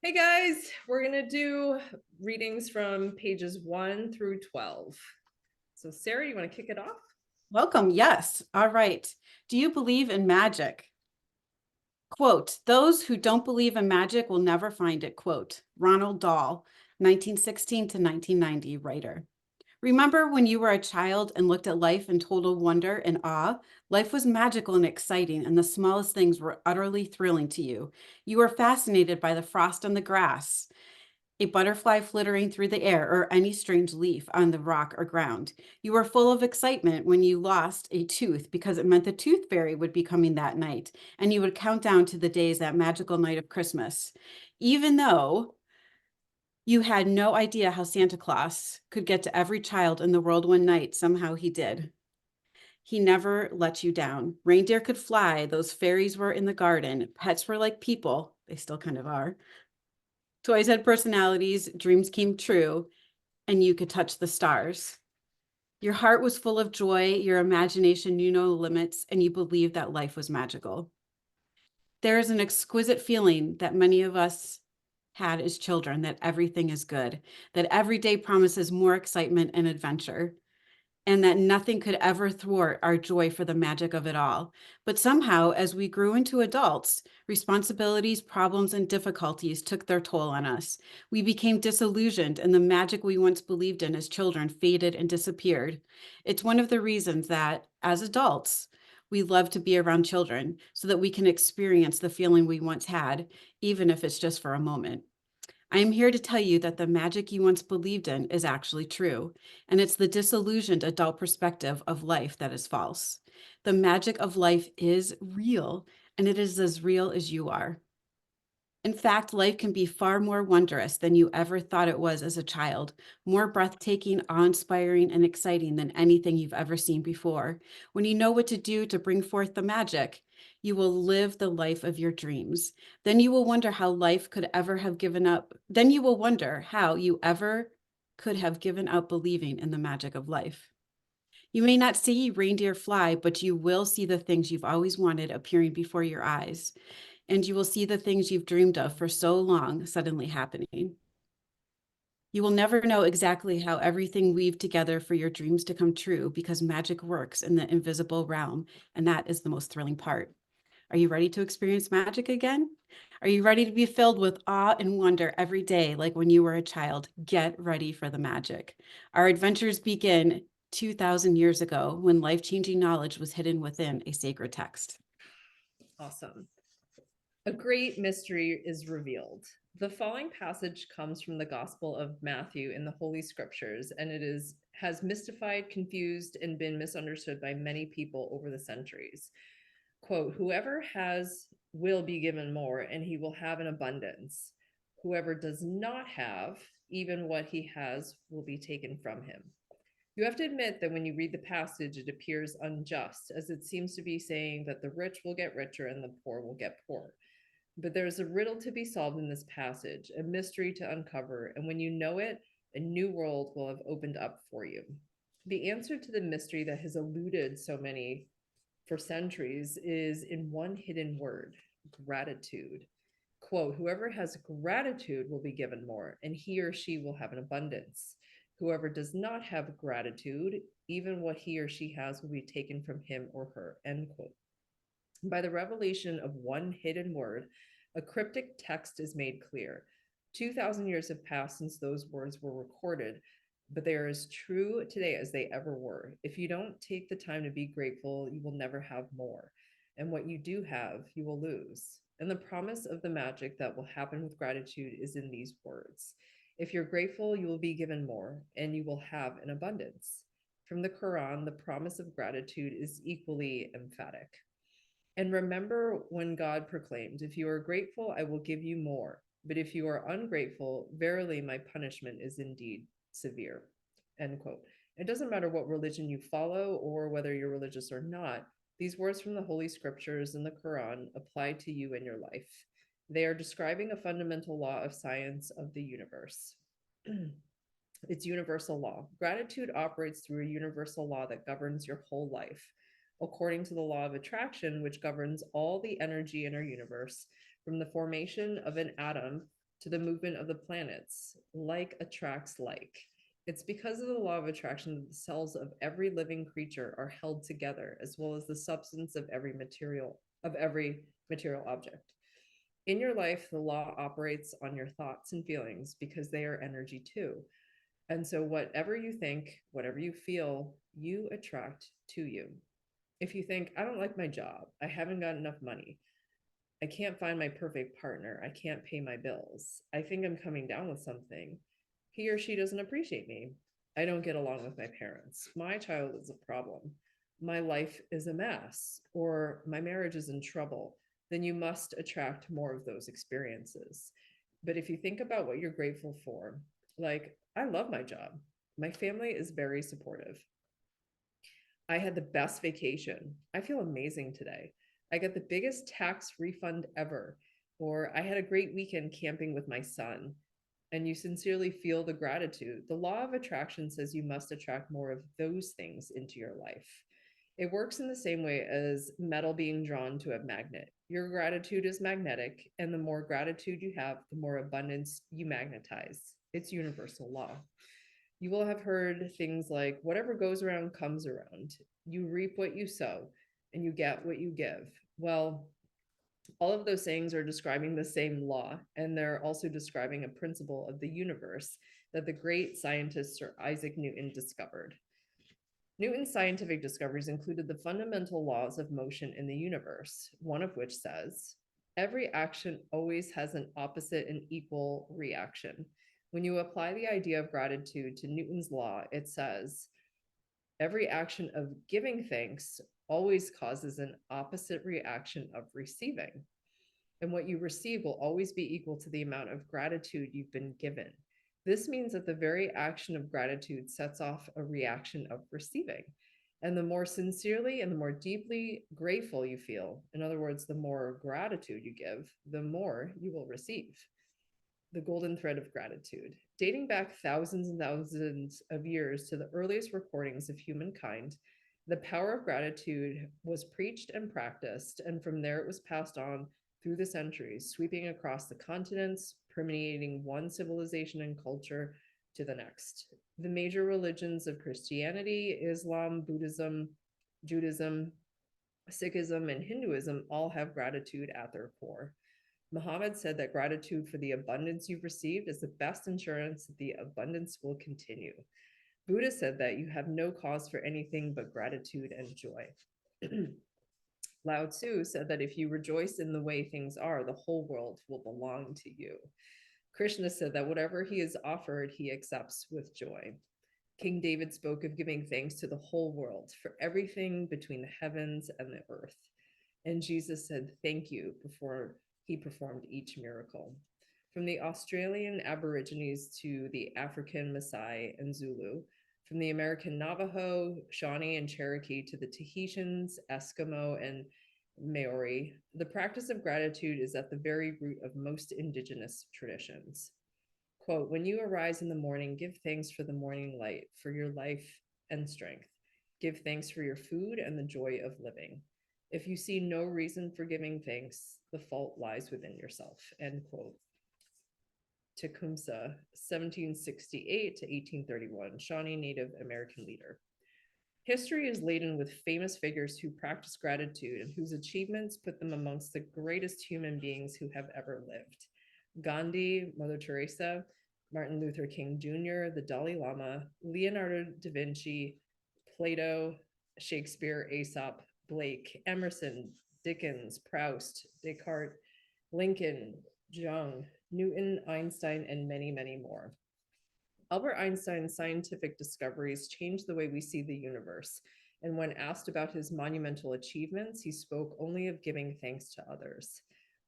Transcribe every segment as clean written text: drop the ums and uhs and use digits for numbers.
Hey guys, we're going to do readings from pages 1 through 12. So, Sarah, you want to kick it off? Welcome. Yes. All right. Do you believe in magic? Quote, those who don't believe in magic will never find it. Quote, Ronald Dahl, 1916 to 1990 writer. Remember when you were a child and looked at life in total wonder and awe? Life was magical and exciting, and the smallest things were utterly thrilling to you. You were fascinated by the frost on the grass, a butterfly flittering through the air, or any strange leaf on the rock or ground. You were full of excitement when you lost a tooth because it meant the tooth fairy would be coming that night, and you would count down to the days that magical night of Christmas. Even though you had no idea how Santa Claus could get to every child in the world one night, somehow he did. He never let you down. Reindeer could fly, those fairies were in the garden, pets were like people, they still kind of are. Toys had personalities, dreams came true, and you could touch the stars. Your heart was full of joy, your imagination knew no limits, and you believed that life was magical. There is an exquisite feeling that many of us had as children that everything is good, that every day promises more excitement and adventure, and that nothing could ever thwart our joy for the magic of it all. But somehow, as we grew into adults, responsibilities, problems, and difficulties took their toll on us. We became disillusioned, and the magic we once believed in as children faded and disappeared. It's one of the reasons that, as adults, we love to be around children so that we can experience the feeling we once had, even if it's just for a moment. I am here to tell you that the magic you once believed in is actually true, and it's the disillusioned adult perspective of life that is false. The magic of life is real, and it is as real as you are. In fact, life can be far more wondrous than you ever thought it was as a child, more breathtaking, awe-inspiring, and exciting than anything you've ever seen before. When you know what to do to bring forth the magic, you will live the life of your dreams. Then you will wonder how life could ever have given up. Then you will wonder how you ever could have given up believing in the magic of life. You may not see reindeer fly, but you will see the things you've always wanted appearing before your eyes, and you will see the things you've dreamed of for so long suddenly happening. You will never know exactly how everything weaved together for your dreams to come true because magic works in the invisible realm, and that is the most thrilling part. Are you ready to experience magic again? Are you ready to be filled with awe and wonder every day, like when you were a child? Get ready for the magic. Our adventures begin 2,000 years ago when life changing knowledge was hidden within a sacred text. Awesome. A great mystery is revealed. The following passage comes from the Gospel of Matthew in the Holy Scriptures, and it is has mystified, confused, and been misunderstood by many people over the centuries. Quote, whoever has will be given more, and he will have an abundance. Whoever does not have, even what he has will be taken from him. You have to admit that when you read the passage, it appears unjust, as it seems to be saying that the rich will get richer and the poor will get poorer. But there is a riddle to be solved in this passage, a mystery to uncover, and when you know it, a new world will have opened up for you. The answer to the mystery that has eluded so many for centuries is in one hidden word: gratitude. Quote, whoever has gratitude will be given more, and he or she will have an abundance. Whoever does not have gratitude, even what he or she has will be taken from him or her, end quote. By the revelation of one hidden word, a cryptic text is made clear. 2,000 years have passed since those words were recorded, but they are as true today as they ever were. If you don't take the time to be grateful, you will never have more. And what you do have, you will lose. And the promise of the magic that will happen with gratitude is in these words. If you're grateful, you will be given more, and you will have an abundance. From the Quran, the promise of gratitude is equally emphatic. And remember when God proclaimed, if you are grateful, I will give you more. But if you are ungrateful, verily my punishment is indeed severe. End quote. It doesn't matter what religion you follow or whether you're religious or not, these words from the Holy Scriptures and the Quran apply to you in your life. They are describing a fundamental law of science of the universe. It's universal law. Gratitude operates through a universal law that governs your whole life. According to the law of attraction, which governs all the energy in our universe, from the formation of an atom to the movement of the planets. Like attracts like. It's because of the law of attraction that the cells of every living creature are held together, as well as the substance of every material object. In your life, the law operates on your thoughts and feelings because they are energy too. And so whatever you think, whatever you feel, you attract to you. If you think, I don't like my job, I haven't got enough money, I can't find my perfect partner, I can't pay my bills, I think I'm coming down with something, he or she doesn't appreciate me, I don't get along with my parents, my child is a problem, my life is a mess, or my marriage is in trouble, then you must attract more of those experiences. But if you think about what you're grateful for, like, I love my job, my family is very supportive, I had the best vacation, I feel amazing today, I got the biggest tax refund ever, or I had a great weekend camping with my son, and you sincerely feel the gratitude, the law of attraction says you must attract more of those things into your life. It works in the same way as metal being drawn to a magnet. Your gratitude is magnetic, and the more gratitude you have, the more abundance you magnetize. It's universal law. You will have heard things like, whatever goes around comes around. You reap what you sow, and you get what you give. Well, all of those sayings are describing the same law, and they're also describing a principle of the universe that the great scientist Sir Isaac Newton discovered. Newton's scientific discoveries included the fundamental laws of motion in the universe, one of which says, every action always has an opposite and equal reaction. When you apply the idea of gratitude to Newton's law, it says, every action of giving thanks always causes an opposite reaction of receiving. And what you receive will always be equal to the amount of gratitude you've been given. This means that the very action of gratitude sets off a reaction of receiving. And the more sincerely and the more deeply grateful you feel, in other words, the more gratitude you give, the more you will receive. The golden thread of gratitude. Dating back thousands and thousands of years to the earliest recordings of humankind, the power of gratitude was preached and practiced, and from there it was passed on through the centuries, sweeping across the continents, permeating one civilization and culture to the next. The major religions of Christianity, Islam, Buddhism, Judaism, Sikhism, and Hinduism all have gratitude at their core. Muhammad said that gratitude for the abundance you've received is the best insurance that the abundance will continue. Buddha said that you have no cause for anything but gratitude and joy. Lao Tzu said that if you rejoice in the way things are, the whole world will belong to you. Krishna said that whatever he is offered, he accepts with joy. King David spoke of giving thanks to the whole world for everything between the heavens and the earth. And Jesus said, thank you, before he performed each miracle. From the Australian Aborigines to the African Maasai and Zulu, from the American Navajo, Shawnee, and Cherokee to the Tahitians, Eskimo, and Maori, the practice of gratitude is at the very root of most indigenous traditions. Quote, when you arise in the morning, give thanks for the morning light, for your life and strength. Give thanks for your food and the joy of living. If you see no reason for giving thanks, the fault lies within yourself, end quote. Tecumseh, 1768 to 1831, Shawnee Native American leader. History is laden with famous figures who practice gratitude and whose achievements put them amongst the greatest human beings who have ever lived. Gandhi, Mother Teresa, Martin Luther King Jr., the Dalai Lama, Leonardo da Vinci, Plato, Shakespeare, Aesop, Blake, Emerson, Dickens, Proust, Descartes, Lincoln, Jung, Newton, Einstein, and many, many more. Albert Einstein's scientific discoveries changed the way we see the universe, and when asked about his monumental achievements, he spoke only of giving thanks to others.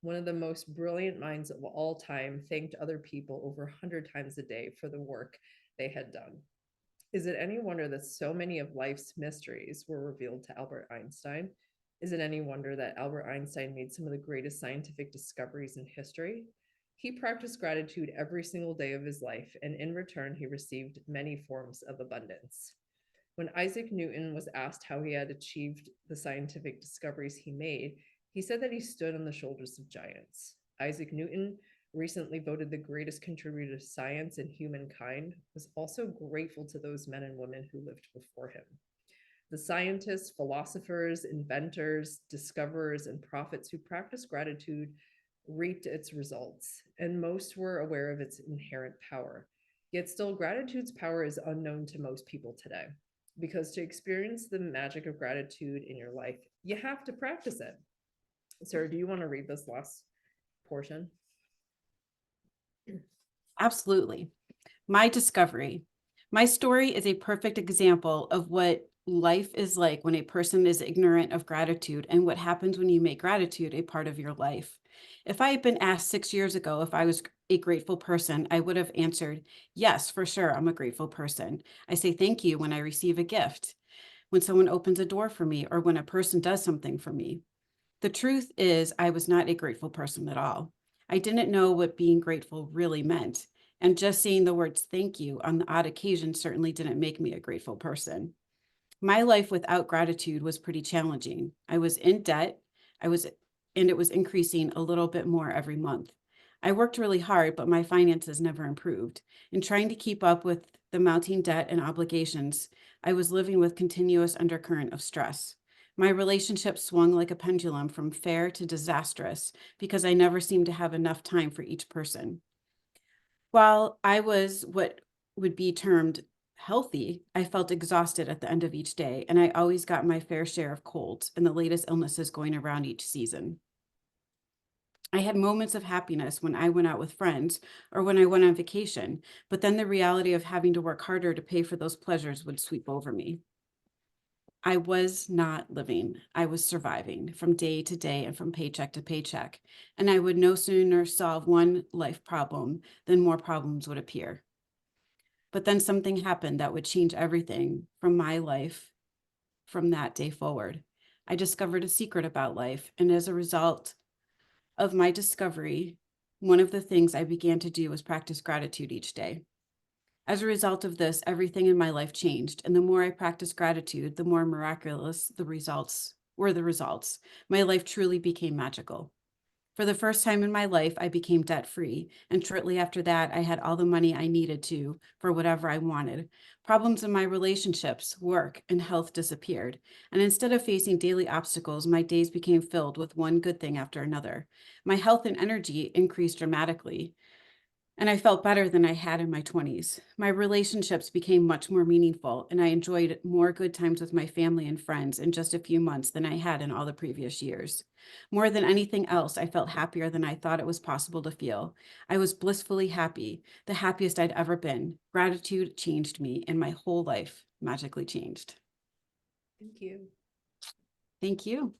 One of the most brilliant minds of all time thanked other people over 100 times a day for the work they had done. Is it any wonder that so many of life's mysteries were revealed to Albert Einstein? Is it any wonder that Albert Einstein made some of the greatest scientific discoveries in history? He practiced gratitude every single day of his life, and in return, he received many forms of abundance. When Isaac Newton was asked how he had achieved the scientific discoveries he made, he said that he stood on the shoulders of giants. Isaac Newton recently voted the greatest contributor to science and humankind, was also grateful to those men and women who lived before him. The scientists, philosophers, inventors, discoverers, and prophets who practiced gratitude reaped its results, and most were aware of its inherent power. Yet still, gratitude's power is unknown to most people today, because to experience the magic of gratitude in your life, you have to practice it. Sarah, do you want to read this last portion? Absolutely. My discovery. My story is a perfect example of what life is like when a person is ignorant of gratitude and what happens when you make gratitude a part of your life. If I had been asked 6 years ago if I was a grateful person, I would have answered, yes, for sure, I'm a grateful person. I say thank you when I receive a gift, when someone opens a door for me, or when a person does something for me. The truth is, I was not a grateful person at all. I didn't know what being grateful really meant. And just saying the words thank you on the odd occasion certainly didn't make me a grateful person. My life without gratitude was pretty challenging. I was in debt. And it was increasing a little bit more every month. I worked really hard, but my finances never improved. In trying to keep up with the mounting debt and obligations, I was living with continuous undercurrent of stress. My relationship swung like a pendulum from fair to disastrous because I never seemed to have enough time for each person. While I was what would be termed healthy, I felt exhausted at the end of each day, and I always got my fair share of colds and the latest illnesses going around each season. I had moments of happiness when I went out with friends or when I went on vacation, but then the reality of having to work harder to pay for those pleasures would sweep over me. I was not living. I was surviving from day to day and from paycheck to paycheck. And I would no sooner solve one life problem than more problems would appear. But then something happened that would change everything from my life from that day forward. I discovered a secret about life. And as a result of my discovery, one of the things I began to do was practice gratitude each day. As a result of this, everything in my life changed, and the more I practiced gratitude, the more miraculous the results were. My life truly became magical. For the first time in my life, I became debt-free, and shortly after that, I had all the money I needed to for whatever I wanted. Problems in my relationships, work, and health disappeared, and instead of facing daily obstacles, my days became filled with one good thing after another. My health and energy increased dramatically, and I felt better than I had in my 20s. My relationships became much more meaningful, and I enjoyed more good times with my family and friends in just a few months than I had in all the previous years. More than anything else, I felt happier than I thought it was possible to feel. I was blissfully happy, the happiest I'd ever been. Gratitude changed me, and my whole life magically changed. Thank you. Thank you.